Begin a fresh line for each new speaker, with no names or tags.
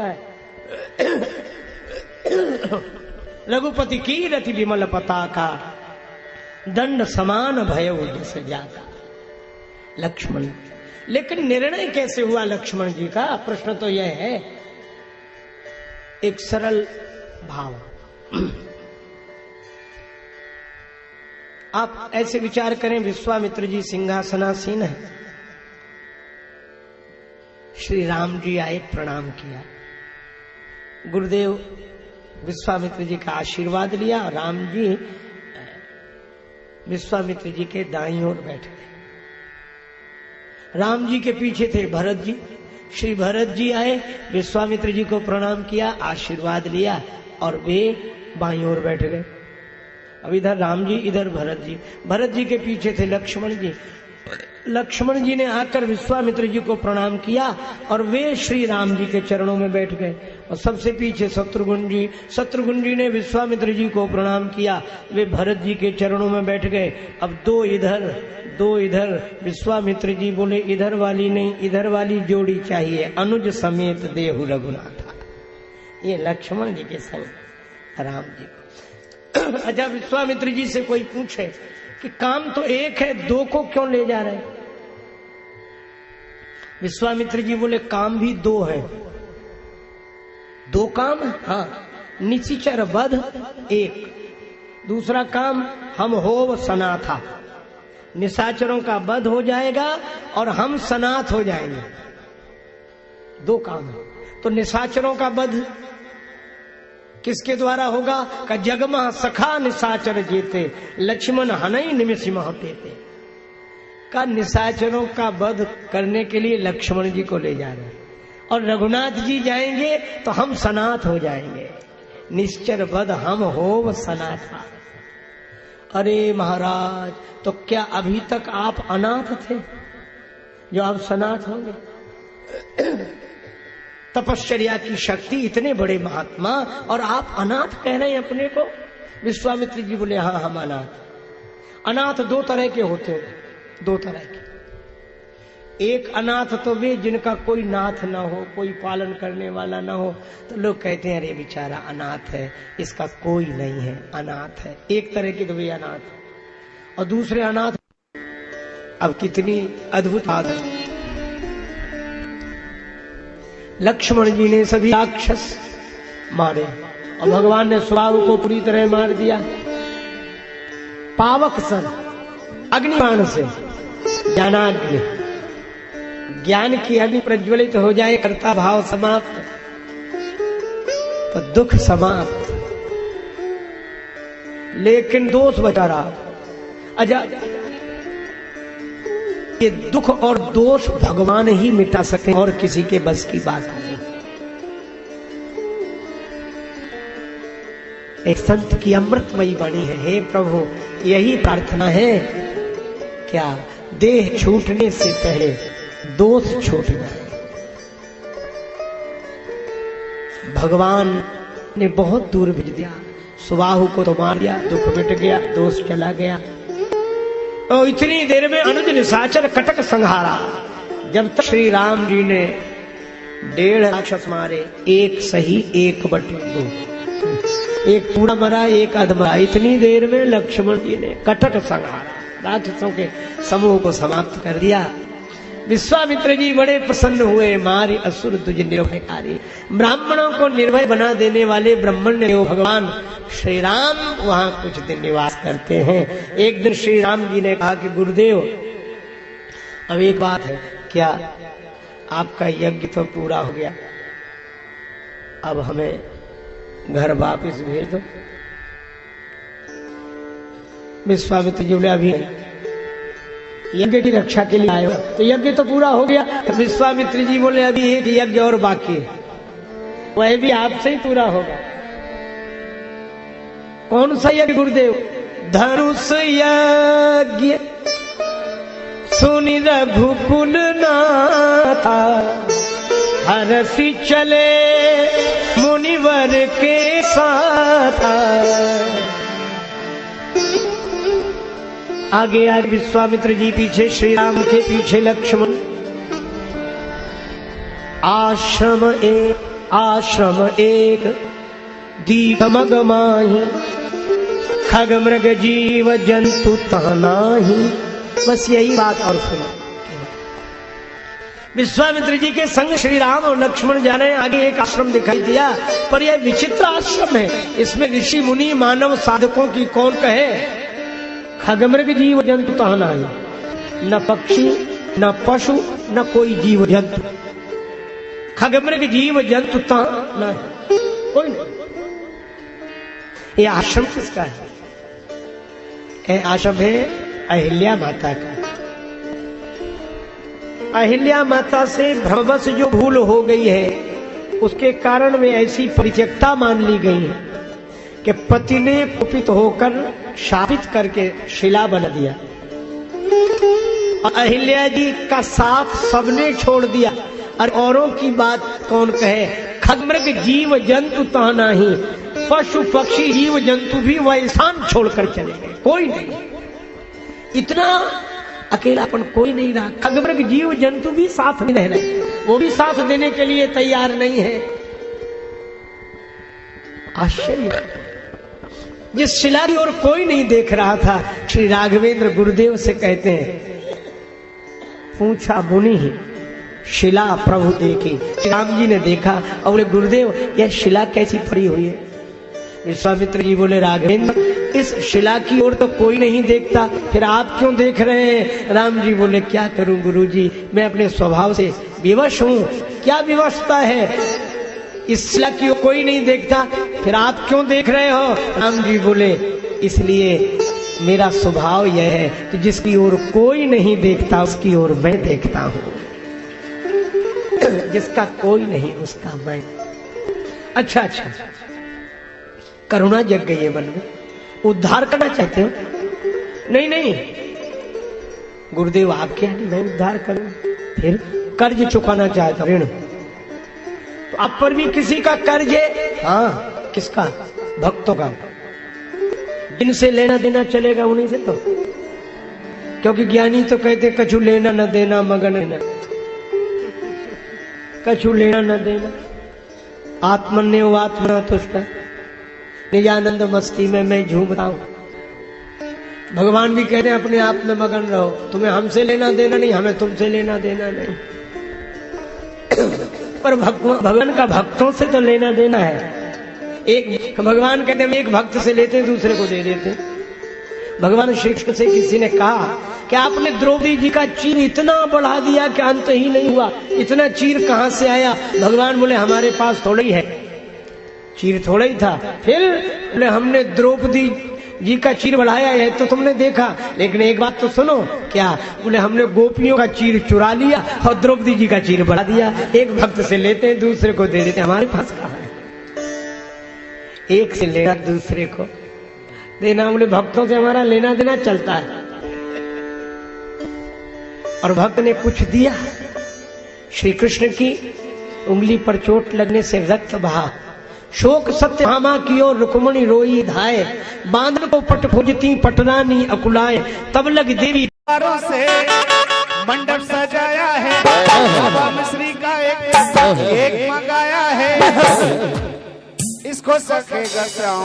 कहता है रघुपति की रति विमल पताका दंड समान भय जस जाता। लक्ष्मण, लेकिन निर्णय कैसे हुआ लक्ष्मण जी का? प्रश्न तो यह है, एक सरल भाव। आप ऐसे विचार करें, विश्वामित्र जी सिंहासनासीन है, श्री राम जी आए, प्रणाम किया, गुरुदेव विश्वामित्र जी का आशीर्वाद लिया, राम जी विश्वामित्र जी के दाईं ओर बैठ गए। राम जी के पीछे थे भरत जी, श्री भरत जी आए, विश्वामित्र जी को प्रणाम किया, आशीर्वाद लिया और वे बाईं ओर बैठ गए। अब इधर राम जी, इधर भरत जी। भरत जी के पीछे थे लक्ष्मण जी। लक्ष्मण जी ने आकर विश्वामित्र जी को प्रणाम किया और वे श्री राम जी के चरणों में बैठ गए। और सबसे पीछे शत्रुघ्न जी, शत्रुघ्न जी ने विश्वामित्र जी को प्रणाम किया, वे भरत जी के चरणों में बैठ गए। अब दो इधर दो इधर। विश्वामित्र जी बोले इधर वाली नहीं, इधर वाली जोड़ी चाहिए, अनुज समेत देहु रघुनाथा। ये लक्ष्मण जी के संग राम जी को। अच्छा, विश्वामित्र जी से कोई पूछे कि काम तो एक है, दो को क्यों ले जा रहे? विश्वामित्र जी बोले काम भी दो है। दो काम? हाँ, निशिचर वध एक, दूसरा काम हम होव सनाथा, निशाचरों का वध हो जाएगा और हम सनाथ हो जाएंगे। दो काम है। तो निशाचरों का वध किसके द्वारा होगा? का जगमह सखा निशाचर जेते, लक्ष्मण हनई निमिषि मह पेते। का निशाचरों का वध करने के लिए लक्ष्मण जी को ले जा रहे हैं और रघुनाथ जी जाएंगे तो हम सनाथ हो जाएंगे। निश्चर वध हम होव सनाथा। अरे महाराज, तो क्या अभी तक आप अनाथ थे जो आप सनाथ होंगे? तपश्चर्या की शक्ति, इतने बड़े महात्मा, और आप अनाथ कह रहे हैं अपने को? विश्वामित्र जी बोले हाँ, हम अनाथ। अनाथ दो तरह के होते हैं, दो तरह के। एक अनाथ तो वे जिनका कोई नाथ ना हो, कोई पालन करने वाला ना हो, तो लोग कहते हैं अरे बेचारा अनाथ है, इसका कोई नहीं है, अनाथ है। एक तरह के तो वे अनाथ। और दूसरे अनाथ, अब कितनी अद्भुत बात है। लक्ष्मण जी ने सभी राक्षस मारे और भगवान ने स्वभाव को पूरी तरह मार दिया। पावक सन अग्निबाण से, ज्ञानाग्नि, ज्ञान की अग्नि प्रज्वलित हो जाए, कर्ता भाव समाप्त, तो दुख समाप्त। लेकिन दोष बचा रहा। अच्छा, ये दुख और दोष भगवान ही मिटा सकते और किसी के बस की बात नहीं। एक संत की अमृतमयी वाणी है, हे प्रभु यही प्रार्थना है, क्या देह छूटने से पहले दोष छूट जाए। भगवान ने बहुत दूर भेज दिया, सुबाहु को तो मार दिया, दुख मिट गया, दोष चला गया। तो इतनी देर में अनुज निशाचर कटक संहारा। जब तक श्री राम जी ने 1.5 राक्षस मारे, एक सही एक बटे दो, एक पूरा मरा एक अधमरा। इतनी देर में लक्ष्मण जी ने कटक संहारा, राक्षसों के समूह को समाप्त कर दिया। विश्वामित्र जी बड़े प्रसन्न हुए, मारी असुर तुझ निर्भयकारी। ब्राह्मणों को निर्भय बना देने वाले ब्रह्मण्य देव भगवान श्री राम वहां कुछ दिन निवास करते हैं। एक दिन श्री राम जी ने कहा कि गुरुदेव, अब एक बात है, क्या आपका यज्ञ तो पूरा हो गया, अब हमें घर वापस भेज दो। विश्वामित्र जी बोले अभी नहीं, यज्ञ की रक्षा के लिए आए हो, तो यज्ञ तो पूरा हो गया। तो विश्वामित्र जी बोले अभी एक यज्ञ और बाकी है, वह भी आपसे ही पूरा होगा। कौन सा यज्ञ गुरुदेव? धनुष यज्ञ सुनि रघुकुल नाथा, हरसि चले मुनिवर के साथ। आगे आगे विश्वामित्र जी, पीछे श्री राम के पीछे लक्ष्मण। आश्रम एक आश्रम एक दीप मगमाही, खग मृग जीव जंतु तानाही। बस यही बात और सुनो। विश्वामित्र जी के संग श्री राम और लक्ष्मण जा रहे हैं। आगे एक आश्रम दिखाई दिया, पर यह विचित्र आश्रम है। इसमें ऋषि मुनि मानव साधकों की कौन कहे। खगमृग जीव जंतु ताना, न पक्षी न पशु न कोई जीव जंतु। खगमृग जीव जंतु ताना, कोई नहीं। यह आश्रम किसका है? यह आश्रम है अहिल्या माता का। अहिल्या माता से भ्रमवश जो भूल हो गई है, उसके कारण में ऐसी परित्यक्ता मान ली गई है कि पति ने कुपित होकर शापित करके शिला बना दिया। अहिल्या जी का साथ सबने छोड़ दिया, और औरों की बात कौन कहे। खगमृग जीव जंतु ताना ही, पशु पक्षी जीव जंतु भी वैसान छोड़कर चले गए, कोई नहीं। इतना अकेलापन कोई नहीं रहा। खगमृग जीव जंतु भी साथ नहीं रह रहे, वो भी साथ देने के लिए तैयार नहीं है। आश्चर्य। जिस शिला की ओर कोई नहीं देख रहा था, श्री राघवेंद्र गुरुदेव से कहते हैं, पूछा मुनि ही शिला प्रभु देखी। श्री राम जी ने देखा और बोले गुरुदेव यह शिला कैसी पड़ी हुई है। विश्वामित्र जी बोले राघवेंद्र इस शिला की ओर तो कोई नहीं देखता, फिर आप क्यों देख रहे हैं। राम जी बोले क्या करूं गुरुजी, मैं अपने स्वभाव से विवश हूं। क्या विवशता है, इस शिला की ओर कोई नहीं देखता, फिर आप क्यों देख रहे हो। राम जी बोले इसलिए मेरा स्वभाव यह है कि जिसकी ओर कोई नहीं देखता उसकी ओर मैं देखता हूं, जिसका कोई नहीं उसका मैं। अच्छा अच्छा, करुणा जग गई है मन में। उद्धार करना चाहते हो? नहीं नहीं गुरुदेव आप क्या मैं उद्धार करूं। फिर कर्ज चुकाना चाहता ऋण, तो आप पर भी किसी का कर्ज है। हाँ किसका? भक्तों का। जिनसे लेना देना चलेगा उन्हीं से तो, क्योंकि ज्ञानी तो कहते कछु लेना न देना मगन लेना, कछु लेना न देना। आत्मन्य वो आत्मना तुष्टा, निजानंद मस्ती में मैं झूमता हूं। भगवान भी कहते हैं अपने आप में मगन रहो, तुम्हें हमसे लेना देना नहीं, हमें तुमसे लेना देना नहीं। पर भगवान का भक्तों से तो लेना देना है। एक भगवान कहते हैं एक भक्त से लेते हैं दूसरे को दे देते। भगवान श्री कृष्ण से किसी ने कहा कि आपने द्रौपदी जी का चीर इतना बढ़ा दिया कि अंत ही नहीं हुआ, इतना चीर कहां से आया। भगवान बोले हमारे पास थोड़ा ही है, चीर थोड़ा ही था। फिर बोले हमने द्रौपदी जी का चीर बढ़ाया है तो तुमने देखा, लेकिन एक बात तो सुनो। क्या? बोले हमने गोपियों का चीर चुरा लिया और द्रौपदी जी का चीर बढ़ा दिया। एक भक्त से लेते हैं दूसरे को दे देते, हमारे पास कहां है। एक से लेना दूसरे को देना, बोले भक्तों से हमारा लेना देना चलता है। और भक्त ने कुछ दिया, श्री कृष्ण की उंगली पर चोट लगने से रक्त बहा। शोक सत्य भामा की ओर रुक्मणी रोई धाये, बांधन को पट खोजती पटरानी अकुलाए। तब लग देवी
से मंडप सजाया है, बाबा मिश्री का एक मंगाया है, इसको सकेगा श्याम।